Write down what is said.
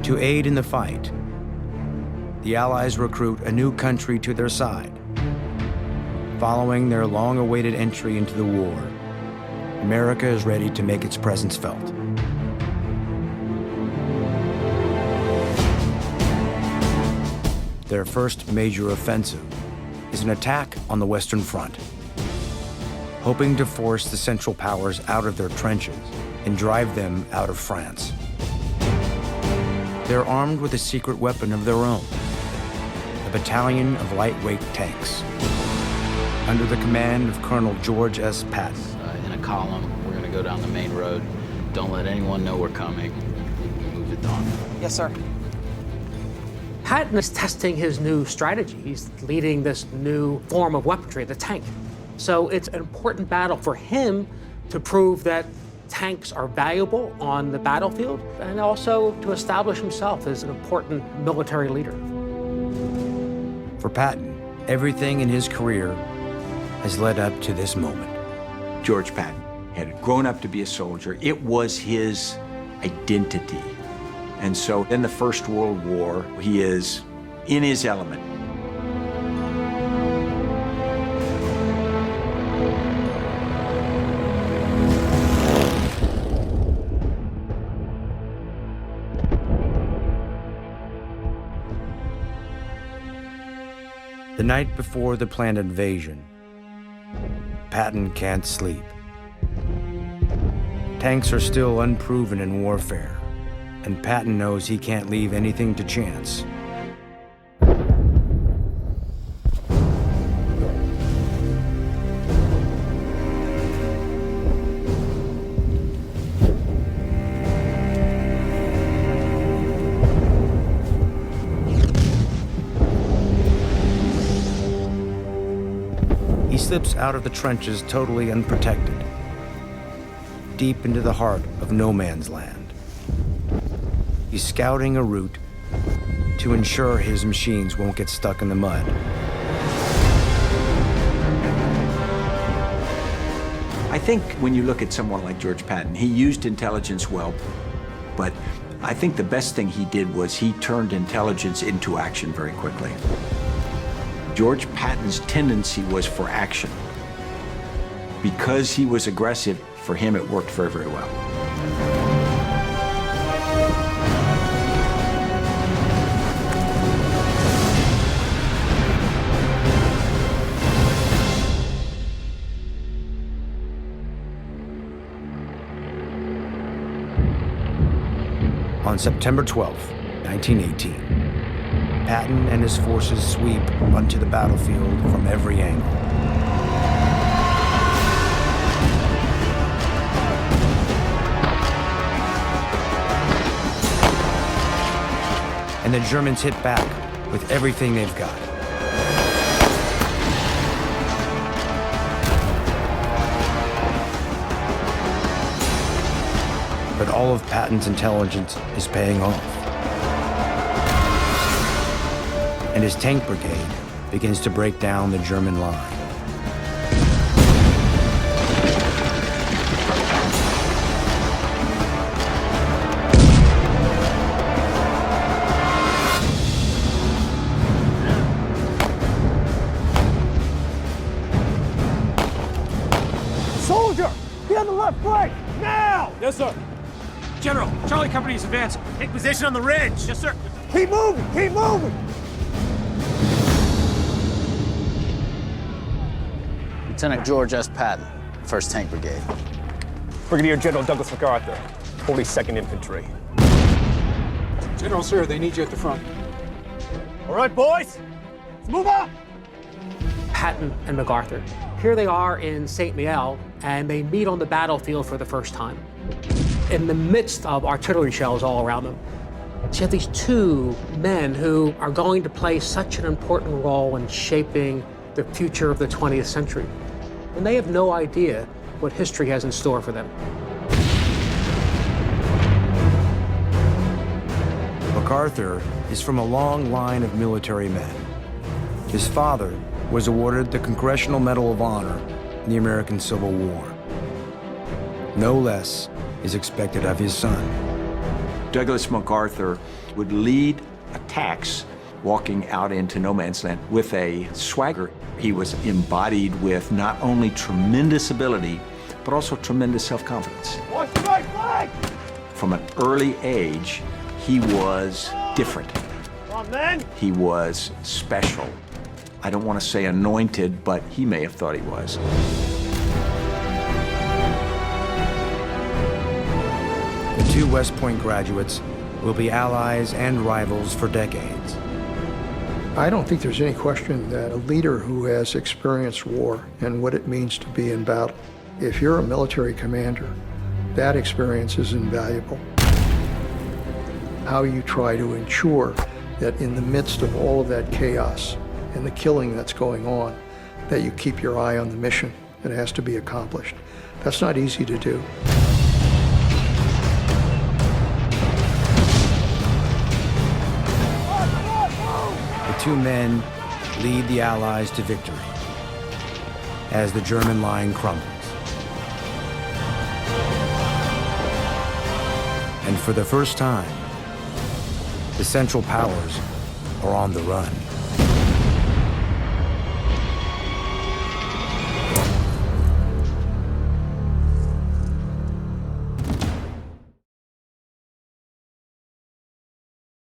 To aid in the fight, the Allies recruit a new country to their side. Following their long-awaited entry into the war, America is ready to make its presence felt. Their first major offensive is an attack on the Western Front, hoping to force the Central Powers out of their trenches and drive them out of France. They're armed with a secret weapon of their own, a battalion of lightweight tanks, under the command of Colonel George S. Patton. In a column, we're going to go down the main road. Don't let anyone know we're coming. Move it on. Yes, sir. Patton is testing his new strategy. He's leading this new form of weaponry, the tank. So it's an important battle for him to prove that tanks are valuable on the battlefield and also to establish himself as an important military leader. For Patton, everything in his career has led up to this moment. George Patton had grown up to be a soldier. It was his identity. And so in the First World War, he is in his element. The night before the planned invasion, Patton can't sleep. Tanks are still unproven in warfare, and Patton knows he can't leave anything to chance. He slips out of the trenches totally unprotected, deep into the heart of no man's land. He's scouting a route to ensure his machines won't get stuck in the mud. I think when you look at someone like George Patton, he used intelligence well, but I think the best thing he did was he turned intelligence into action very quickly. George Patton's tendency was for action. Because he was aggressive, for him it worked very, very well. On September 12, 1918, Patton and his forces sweep onto the battlefield from every angle. And the Germans hit back with everything they've got. But all of Patton's intelligence is paying off. And his tank brigade begins to break down the German line. Soldier, get on the left flank, now! Yes, sir. General, Charlie Company is advancing. Take position on the ridge. Yes, sir. Keep moving, keep moving! Lieutenant George S. Patton, 1st Tank Brigade. Brigadier General Douglas MacArthur, 42nd Infantry. General, sir, they need you at the front. All right, boys, let's move up. Patton and MacArthur. Here they are in St. Mihiel, and they meet on the battlefield for the first time, in the midst of artillery shells all around them. So you have these two men who are going to play such an important role in shaping the future of the 20th century. And they have no idea what history has in store for them. MacArthur is from a long line of military men. His father was awarded the Congressional Medal of Honor in the American Civil War. No less is expected of his son. Douglas MacArthur would lead attacks walking out into no man's land with a swagger. He was embodied with not only tremendous ability, but also tremendous self-confidence. Watch the right flag! From an early age, he was different. Come on, men! He was special. I don't want to say anointed, but he may have thought he was. The two West Point graduates will be allies and rivals for decades. I don't think there's any question that a leader who has experienced war and what it means to be in battle, if you're a military commander, that experience is invaluable. How you try to ensure that in the midst of all of that chaos and the killing that's going on, that you keep your eye on the mission that has to be accomplished. That's not easy to do. The two men lead the Allies to victory as the German line crumbles. And for the first time, the Central Powers are on the run.